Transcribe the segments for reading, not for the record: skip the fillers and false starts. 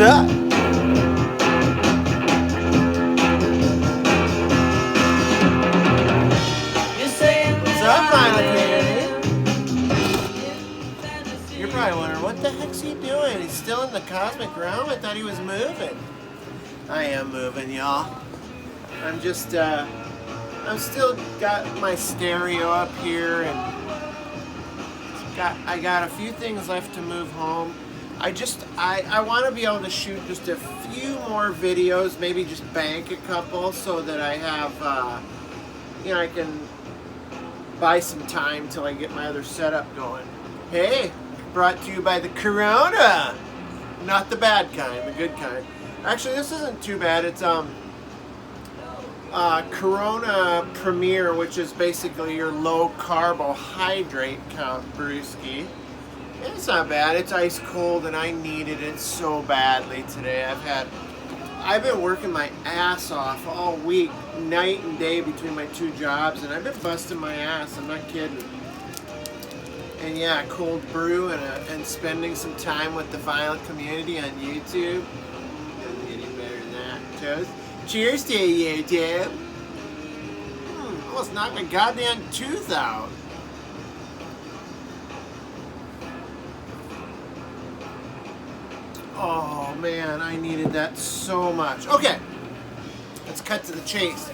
up? What's up, Halen? You're probably wondering, what the heck's he doing? He's still in the cosmic realm? I thought he was moving. I am moving, y'all. I'm just, I'm still got my stereo up here, and I got a few things left to move home. I want to be able to shoot just a few more videos, maybe just bank a couple so that I have, you know, I can buy some time till I get my other setup going. Hey, brought to you by the Corona. Not the bad kind, the good kind. Actually, this isn't too bad. It's, Corona Premier, which is basically your low carbohydrate count brewski. It's not bad. It's ice cold, and I needed it so badly today. I've been working my ass off all week, night and day between my two jobs, and I've been busting my ass. I'm not kidding. And yeah, cold brew and spending some time with the violent community on YouTube. Doesn't get any better than that. Toast. Cheers to you, YouTube. Almost knocked my goddamn tooth out. Oh man, I needed that so much. Okay, let's cut to the chase.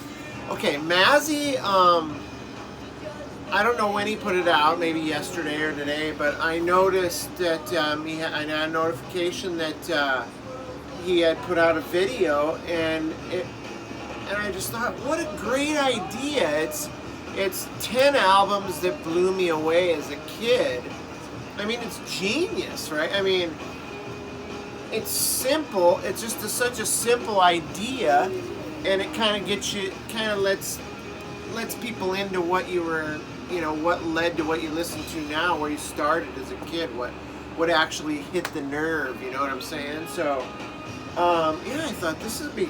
Okay, Mazzy, I don't know when he put it out, maybe yesterday or today, but I noticed that I had a notification that he had put out a video, and I just thought, what a great idea. It's 10 albums that blew me away as a kid. I mean, it's genius, right? I mean, it's simple. It's just such a simple idea, and it kind of gets you, kind of lets people into what you were, you know, what led to what you listen to now, where you started as a kid, what actually hit the nerve. You know what I'm saying? So, yeah, I thought this would be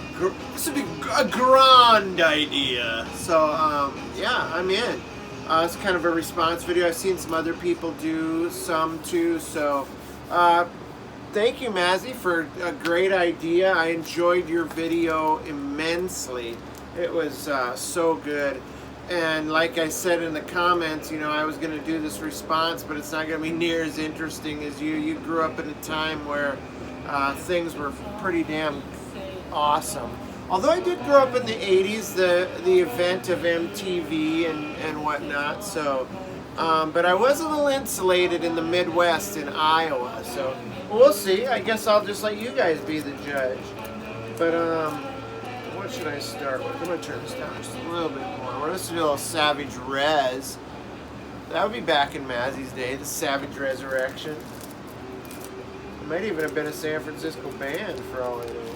a grand idea. So, yeah, I'm in. It's kind of a response video. I've seen some other people do some too. So, thank you, Mazzy, for a great idea. I enjoyed your video immensely. It was so good. And like I said in the comments, you know, I was going to do this response, but it's not going to be near as interesting as you. You grew up in a time where things were pretty damn awesome. Although I did grow up in the 80s, the event of MTV and whatnot, so, but I was a little insulated in the Midwest in Iowa, so we'll see. I guess I'll just let you guys be the judge. But, what should I start with? I'm going to turn this down just a little bit more. We're listening to a little Savage Res. That would be back in Mazzy's day, the Savage Resurrection. It might even have been a San Francisco band for all I know.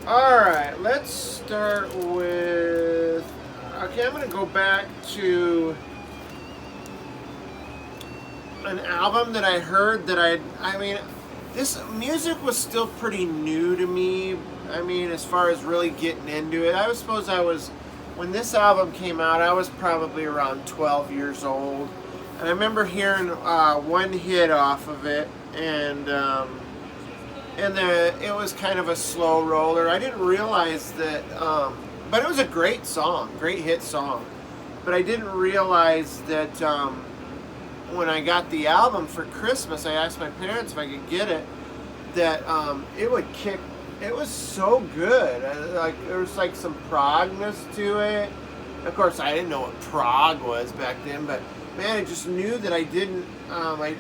Alright, let's start with... Okay, I'm going to go back to an album that I heard that I mean, this music was still pretty new to me. I mean, as far as really getting into it. When this album came out, I was probably around 12 years old. And I remember hearing one hit off of it, and it was kind of a slow roller. I didn't realize that, but it was a great song, great hit song. But I didn't realize that when I got the album for Christmas, I asked my parents if I could get it, that it would kick. It was so good. There was like some progness to it. Of course, I didn't know what prog was back then, but man, I just knew that I didn't,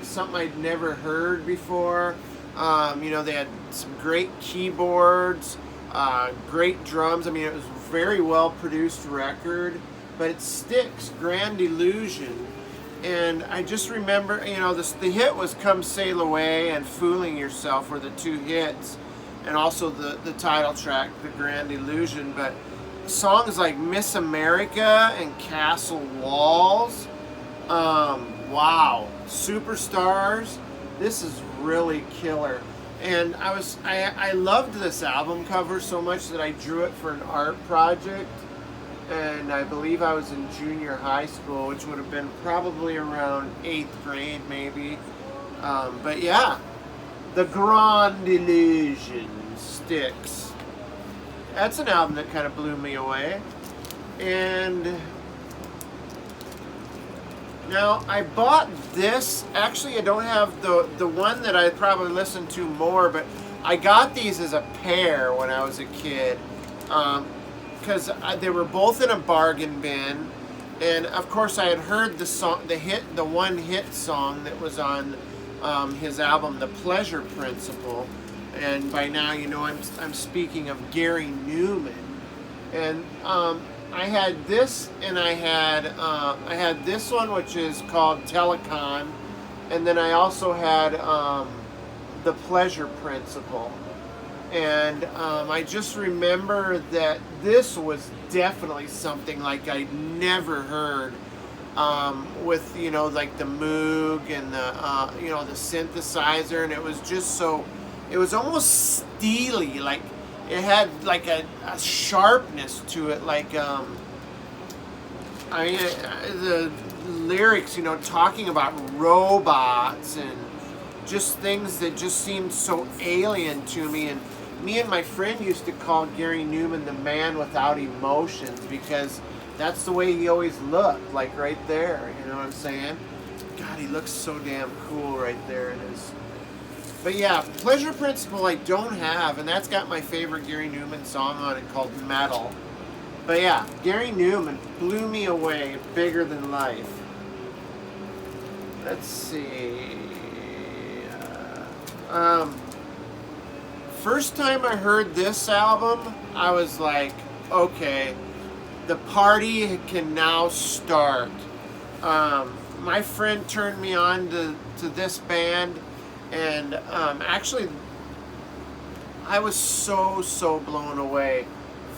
something I'd never heard before. You know, they had some great keyboards, great drums. I mean, it was a very well produced record, but it sticks. Grand Illusion. And I just remember, you know, the hit was Come Sail Away and Fooling Yourself were the two hits. And also the title track, The Grand Illusion. But songs like Miss America and Castle Walls, wow, Superstars, this is really killer. And I loved this album cover so much that I drew it for an art project, and I believe I was in junior high school, which would have been probably around 8th grade maybe. But yeah, The Grand Illusion, Styx. That's an album that kind of blew me away. And now I bought this. Actually, I don't have the one that I probably listened to more, but I got these as a pair when I was a kid, because they were both in a bargain bin. And of course, I had heard the song, the one hit song that was on his album, The Pleasure Principle. And by now, you know, I'm speaking of Gary Newman. And I had this, and I had this one, which is called Telecon, and then I also had The Pleasure Principle. And I just remember that this was definitely something like I'd never heard, with, you know, like the Moog and the you know, the synthesizer, and it was just so, it was almost steely, like it had like a sharpness to it, like I mean, the lyrics, you know, talking about robots and just things that just seemed so alien to me. And me and my friend used to call Gary Newman the man without emotions, because that's the way he always looked, like right there, you know what I'm saying? God, he looks so damn cool right there in his... But yeah, Pleasure Principle I don't have, and that's got my favorite Gary Newman song on it called Metal. But yeah, Gary Newman blew me away, bigger than life. Let's see. First time I heard this album, I was like, okay, the party can now start. My friend turned me on to this band, and actually, I was so blown away.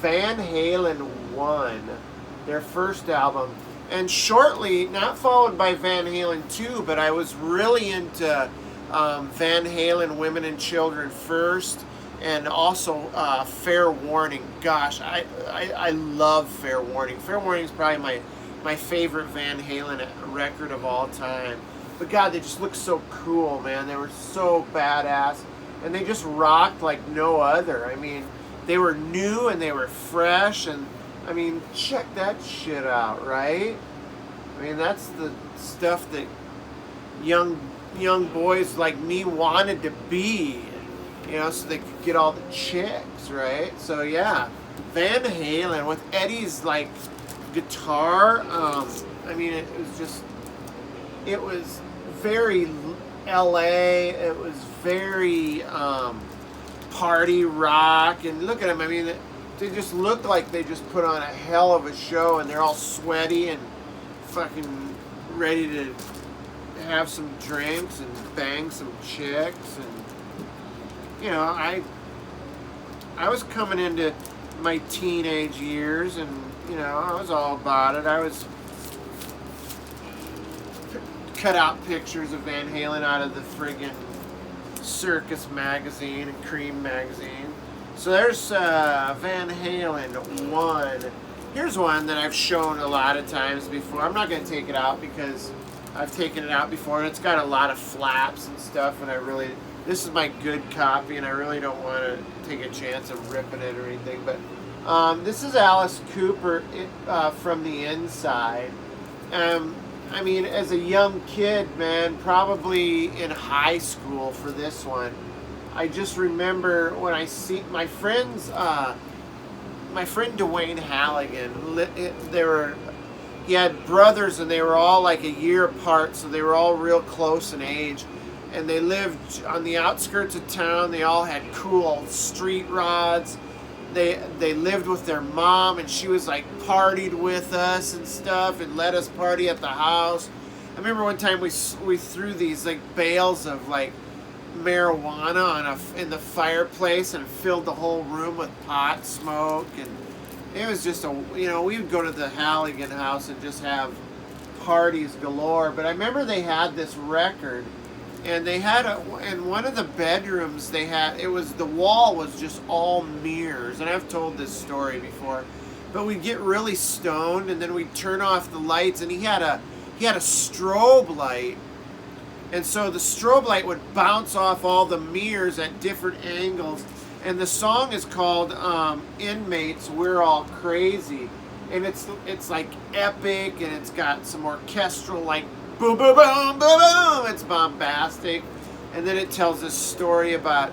Van Halen won their first album, and shortly, not followed by Van Halen 2, but I was really into Van Halen Women and Children first, and also Fair Warning. Gosh, I love Fair Warning. Fair Warning is probably my favorite Van Halen record of all time. But God, they just looked so cool, man. They were so badass, and they just rocked like no other. I mean, they were new and they were fresh, and I mean, check that shit out, right? I mean, that's the stuff that young boys like me wanted to be, you know, so they could get all the chicks, right? So yeah, Van Halen with Eddie's like guitar. I mean, it was very LA. It was very party rock, and look at them. I mean, they just look like they just put on a hell of a show, and they're all sweaty and fucking ready to have some drinks and bang some chicks. And you know, I was coming into my teenage years, and you know, I was all about it. I was cut out pictures of Van Halen out of the friggin' Circus magazine and Cream magazine. So there's Van Halen 1. Here's one that I've shown a lot of times before. I'm not going to take it out because I've taken it out before, and it's got a lot of flaps and stuff, and this is my good copy, and I really don't want to take a chance of ripping it or anything. But this is Alice Cooper from the inside. I mean, as a young kid, man, probably in high school for this one, I just remember when I see my friends, my friend Dwayne Halligan, he had brothers, and they were all like a year apart, so they were all real close in age, and they lived on the outskirts of town. They all had cool street rods. They lived with their mom, and she was like partied with us and stuff, and let us party at the house. I remember one time we threw these like bales of like marijuana in the fireplace and filled the whole room with pot smoke, and it was just we would go to the Halligan house and just have parties galore. But I remember they had this record, and they had in one of the bedrooms the wall was just all mirrors, and I've told this story before, but we'd get really stoned, and then we'd turn off the lights, and he had a strobe light, And so the strobe light would bounce off all the mirrors at different angles. And the song is called Inmates, We're All Crazy. And it's like epic, and it's got some orchestral, like boom, boom, boom, boom, boom. It's bombastic. And then it tells this story about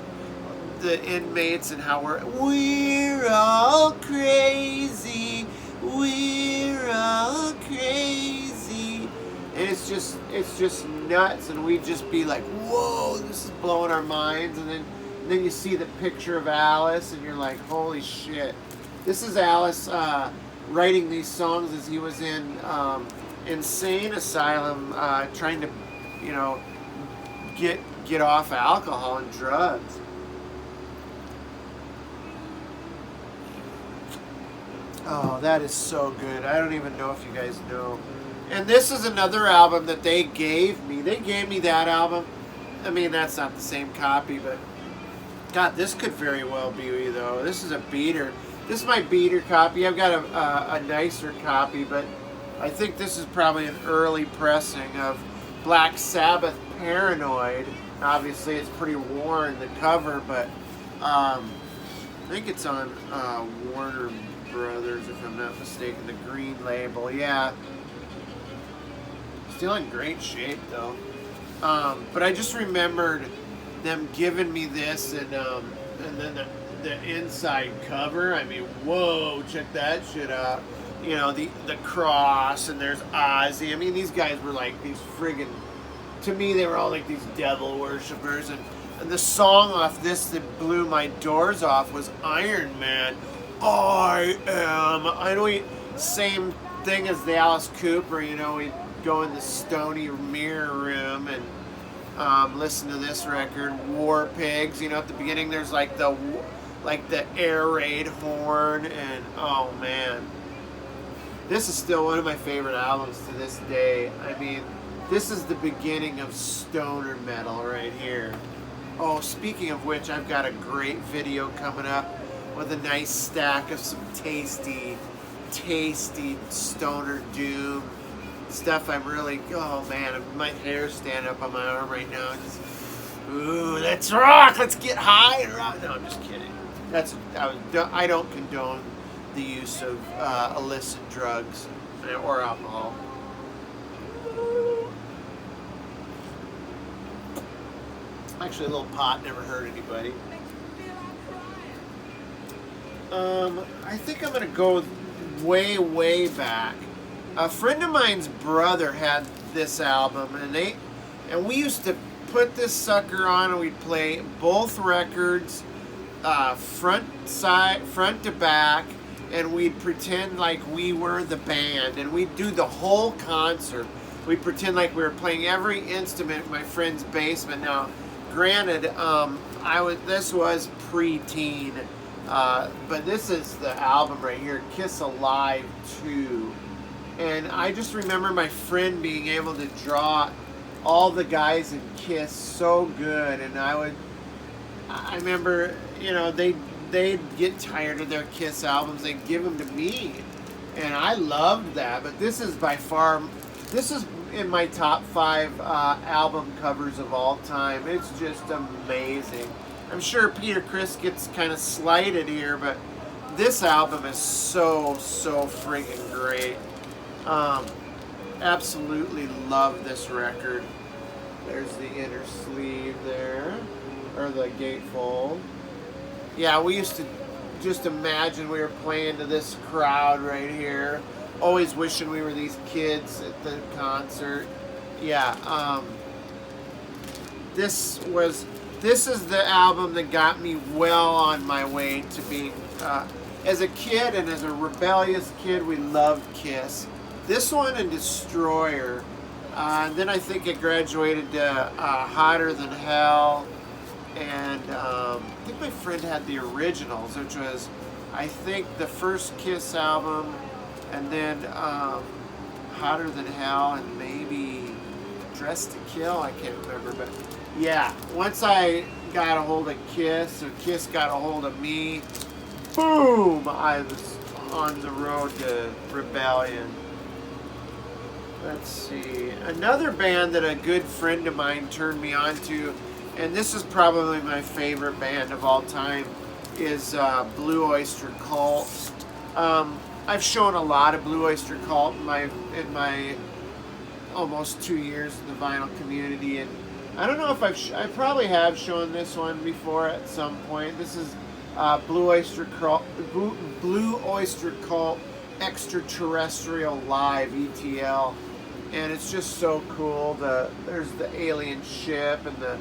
the inmates and how we're all crazy. We're all crazy. And it's just nuts, and we'd just be like, whoa, this is blowing our minds. And then you see the picture of Alice, and you're like, holy shit. This is Alice writing these songs as he was in insane asylum, trying to, you know, get off alcohol and drugs. Oh, that is so good. I don't even know if you guys know. And this is another album that they gave me. They gave me that album. I mean, that's not the same copy, but God, this could very well be, though. This is a beater. This is my beater copy. I've got a nicer copy, but I think this is probably an early pressing of Black Sabbath Paranoid. Obviously, it's pretty worn, the cover, but I think it's on Warner Brothers, if I'm not mistaken, the green label. Yeah. Still in great shape, though. But I just remembered them giving me this, and then the inside cover. I mean, whoa, check that shit out. You know, the cross, and there's Ozzy. I mean, these guys were like these friggin', to me, they were all like these devil worshippers. And the song off this that blew my doors off was Iron Man. I know, same thing as the Alice Cooper, you know, we go in the stony mirror room and listen to this record, War Pigs. You know, at the beginning there's like the air raid horn, and oh man, this is still one of my favorite albums to this day. I mean, this is the beginning of stoner metal right here. Oh, speaking of which, I've got a great video coming up with a nice stack of some tasty stoner doom stuff. I'm really, oh man, my hair's standing up on my arm right now. Just, ooh, let's rock, let's get high and rock. No, I'm just kidding. I don't condone the use of illicit drugs or alcohol. Actually, a little pot never hurt anybody. I think I'm going to go way back. A friend of mine's brother had this album, and we used to put this sucker on, and we'd play both records, front to back, and we'd pretend like we were the band, and we'd do the whole concert. We'd pretend like we were playing every instrument in my friend's basement. Now, granted, this was pre-teen, but this is the album right here, Kiss Alive 2. And I just remember my friend being able to draw all the guys in Kiss so good, and I remember, you know, they'd get tired of their Kiss albums, they'd give them to me, and I loved that. But this is by far, this is in my top 5 album covers of all time. It's just amazing. I'm sure Peter Criss gets kind of slighted here, but this album is so friggin' great. Absolutely love this record. There's the inner sleeve there, or the gatefold. Yeah, we used to just imagine we were playing to this crowd right here. Always wishing we were these kids at the concert. Yeah, this is the album that got me well on my way to being, as a kid and as a rebellious kid, we loved Kiss. This one and Destroyer. And then I think it graduated to Hotter Than Hell. And I think my friend had the originals, which was, I think, the first Kiss album, and then Hotter Than Hell, and maybe Dressed to Kill. I can't remember, but yeah, once I got a hold of Kiss, or Kiss got a hold of me, boom, I was on the road to rebellion. let's see. Another band that a good friend of mine turned me on to, and this is probably my favorite band of all time, is Blue Oyster Cult. I've shown a lot of Blue Oyster Cult in my almost 2 years in the vinyl community, and I don't know if I probably have shown this one before at some point. This is Blue Oyster Cult Extraterrestrial Live ETL, and it's just so cool. There's the alien ship and the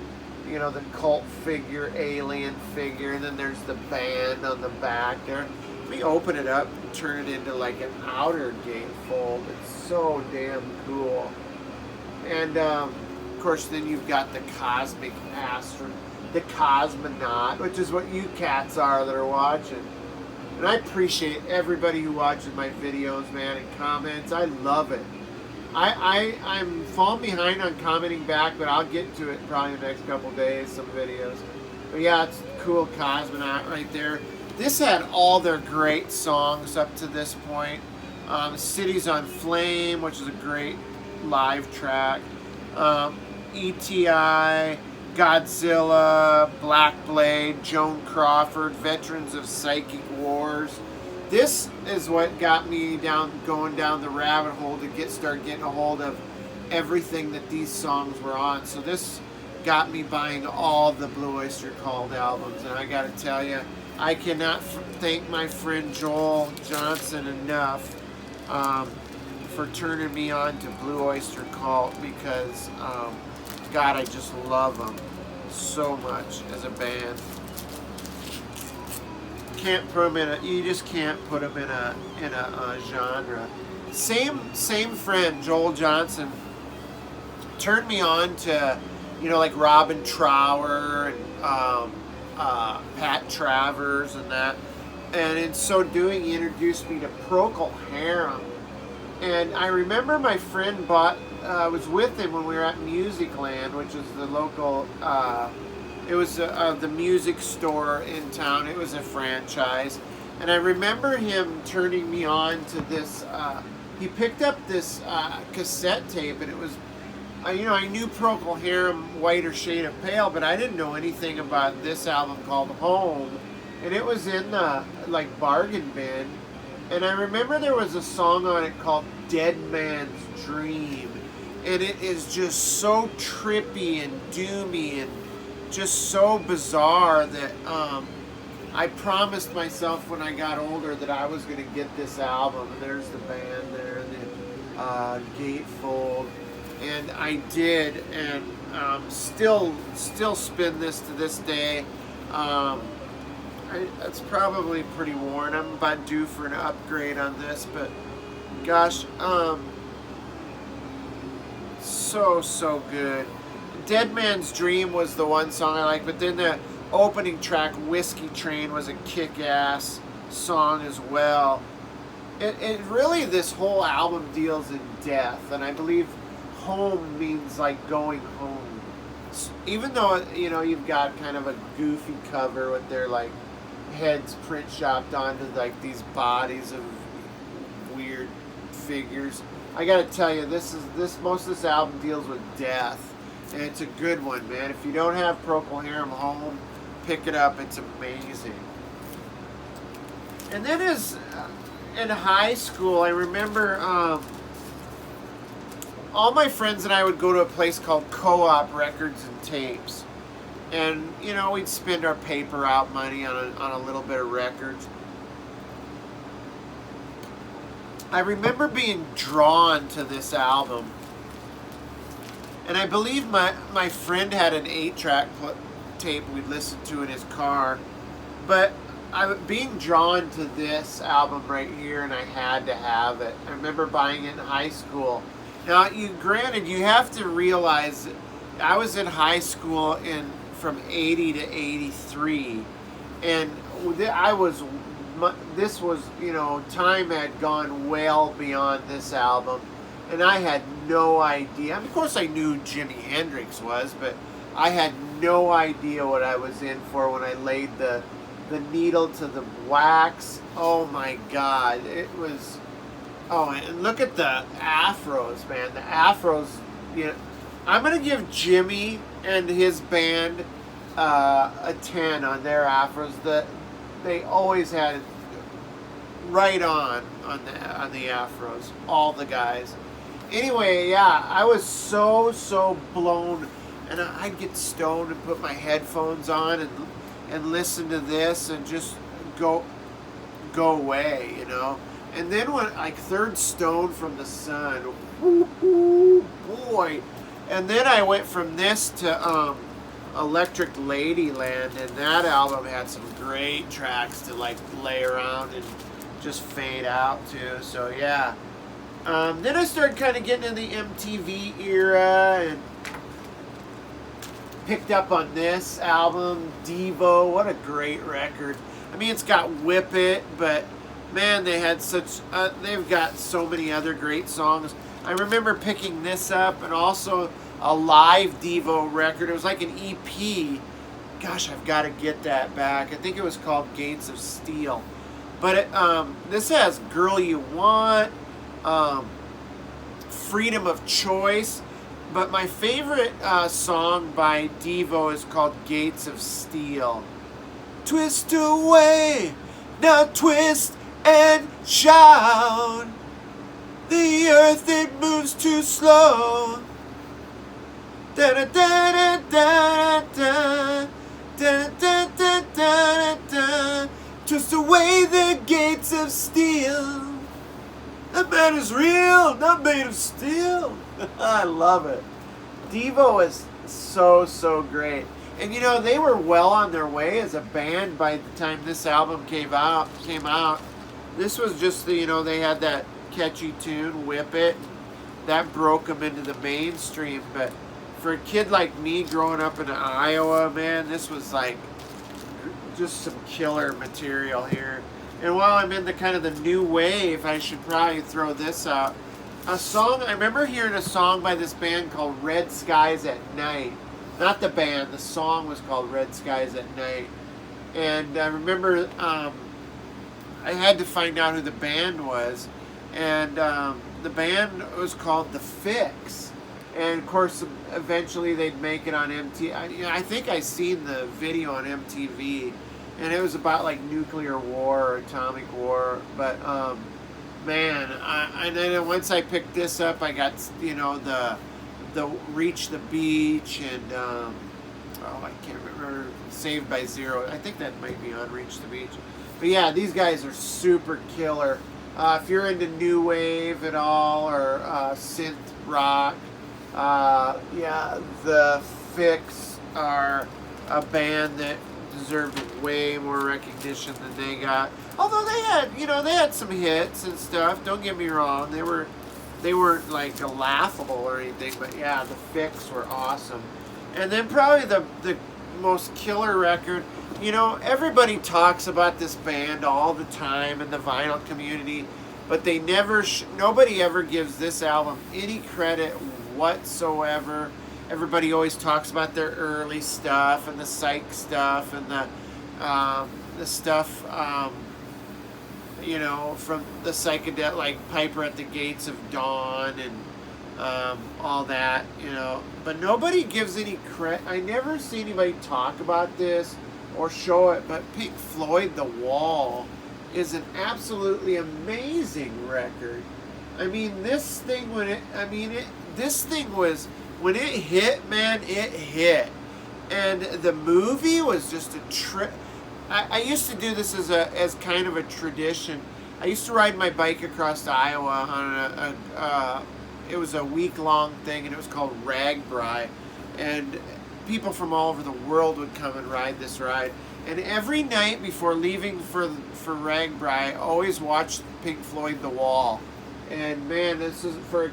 cult figure, alien figure, and then there's the band on the back there. Let me open it up and turn it into like an outer gatefold. It's so damn cool. And of course, then you've got the cosmic the cosmonaut, which is what you cats are that are watching. And I appreciate everybody who watches my videos, man, and comments. I love it. I'm falling behind on commenting back, but I'll get to it probably in the next couple days, some videos. But yeah, it's cool cosmonaut right there. This had all their great songs up to this point. Cities on Flame, which is a great live track. ETI, Godzilla, Black Blade, Joan Crawford, Veterans of Psychic Wars. This is what got me going down the rabbit hole to start getting a hold of everything that these songs were on. So this got me buying all the Blue Oyster Cult albums, and I got to tell you, I cannot thank my friend Joel Johnson enough for turning me on to Blue Oyster Cult, because God, I just love them so much as a band. Can't put them you just can't put them in a genre. Same friend, Joel Johnson, turned me on to like Robin Trower and Pat Travers and that, and in so doing he introduced me to Procol Harem. And I remember my friend was with him when we were at Musicland, which is the local, it was the music store in town. It was a franchise. And I remember him turning me on to this, he picked up this cassette tape, and it was, I knew Procol Harum, Whiter Shade of Pale, but I didn't know anything about this album called Home. And it was in the, like, bargain bin. And I remember there was a song on it called Dead Man's Dream. And it is just so trippy and doomy and just so bizarre that I promised myself when I got older that I was going to get this album. And there's the band there, and the gatefold. And I did, and still spin this to this day. It's probably pretty worn. I'm about due for an upgrade on this, but gosh, so good. Dead Man's Dream was the one song I liked, but then the opening track, Whiskey Train, was a kick-ass song as well. It really, this whole album deals in death, and I believe home means like going home. Even though, you've got kind of a goofy cover with their like heads print shopped onto like these bodies of weird figures. I gotta tell you, most of this album deals with death, and it's a good one, man. If you don't have Procol Harum Home, pick it up. It's amazing. And then in high school, I remember all my friends and I would go to a place called Co-op Records and Tapes. And, we'd spend our paper out money on a little bit of records. I remember being drawn to this album. And I believe my friend had an 8-track tape we'd listen to in his car. But I was being drawn to this album right here, and I had to have it. I remember buying it in high school. Now, granted, you have to realize that I was in high school from 80 to 83, and time had gone well beyond this album, and I had no idea. I mean, of course, I knew who Jimi Hendrix was, but I had no idea what I was in for when I laid the the needle to the wax. Oh my God, it was Oh, and look at the afros, man. The afros, you know, I'm gonna give Jimmy and his band a 10 on their afros. They always had right on the afros, all the guys. Anyway, yeah, I was so blown, and I'd get stoned and put my headphones on and listen to this and just go away, you know. And then when like third stone from the sun, woo, boy. And then I went from this to Electric Ladyland, and that album had some great tracks to like lay around and just fade out too. So yeah. Then I started kind of getting in the MTV era and picked up on this album, Devo. What a great record. I mean, it's got Whip It, but man, they've got so many other great songs. I remember picking this up and also a live Devo record. It was like an EP. Gosh, I've got to get that back. I think it was called Gates of Steel. But this has Girl You Want, Freedom of Choice. But my favorite song by Devo is called Gates of Steel. Twist away, now twist and shout. The earth, it moves too slow. Da da da da da da da da da da. Twist away the gates of steel. That man is real, not made of steel. I love it. Devo is so great. And you know, they were well on their way as a band by the time this album came out. This was just they had that catchy tune, Whip It. That broke them into the mainstream. But for a kid like me growing up in Iowa, man, this was like just some killer material here. And while I'm in the kind of the new wave, I should probably throw this out. I remember hearing a song by this band called Red Skies at Night. Not the band, the song was called Red Skies at Night. And I remember I had to find out who the band was. And the band was called The Fix. And of course, eventually they'd make it on MTV. I think I seen the video on MTV. And it was about like nuclear war or atomic war. But man, and then once I picked this up, I got the Reach the Beach and I can't remember, Saved by Zero. I think that might be on Reach the Beach. But yeah, these guys are super killer. If you're into new wave at all or synth rock, yeah, The Fix are a band that deserved way more recognition than they got. Although they had some hits and stuff. Don't get me wrong, they weren't like laughable or anything. But yeah, The Fix were awesome. And then probably the most killer record. Everybody talks about this band all the time in the vinyl community, but they nobody ever gives this album any credit whatsoever. Everybody always talks about their early stuff and the psych stuff and the stuff, from the psychedelic, like Piper at the Gates of Dawn and all that, But nobody gives any credit. I never see anybody talk about this or show it, but Pink Floyd, The Wall, is an absolutely amazing record. I mean, this thing when it hit, man, it hit. And the movie was just a trip. I used to do this as kind of a tradition. I used to ride my bike across Iowa on it was a week-long thing, and it was called Ragbri. And people from all over the world would come and ride this ride. And every night before leaving for Ragbri, I always watched Pink Floyd, The Wall. And man, this is for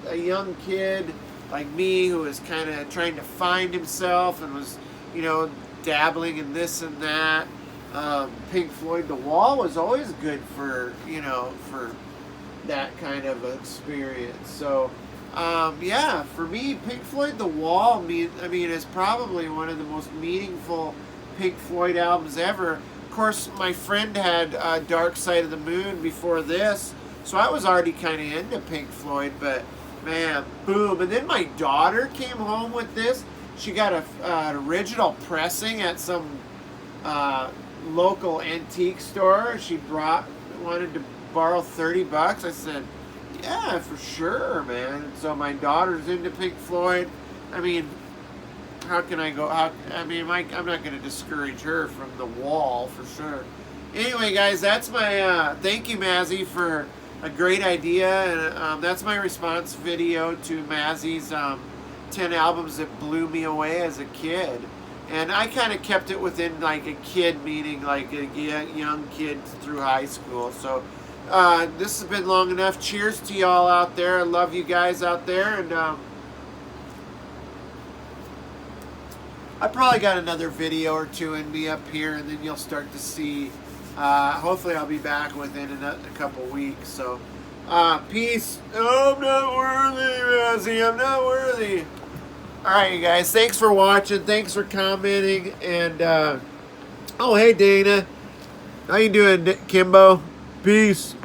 a young kid like me who was kind of trying to find himself and was, dabbling in this and that. Pink Floyd, The Wall was always good for that kind of experience. So, yeah, for me, Pink Floyd, The Wall, is probably one of the most meaningful Pink Floyd albums ever. Of course, my friend had Dark Side of the Moon before this, So I was already kind of into Pink Floyd, but man, boom. And then my daughter came home with this. She got an original pressing at some local antique store. She wanted to borrow $30. I said, yeah, for sure, man. And so my daughter's into Pink Floyd. I mean, how can I go? I'm not going to discourage her from the wall for sure. Anyway, guys, that's my thank you, Mazzy, for a great idea, and that's my response video to Mazzy's 10 albums that blew me away as a kid. And I kind of kept it within like a kid, meaning like a young kid through high school. So this has been long enough. Cheers to y'all out there. I love you guys out there, and I probably got another video or two in me up here, and then you'll start to see. Hopefully I'll be back within a couple weeks. So, peace. Oh, I'm not worthy, Mazzy. I'm not worthy. All right, you guys. Thanks for watching. Thanks for commenting. And, oh, hey, Dana. How you doing, Kimbo? Peace.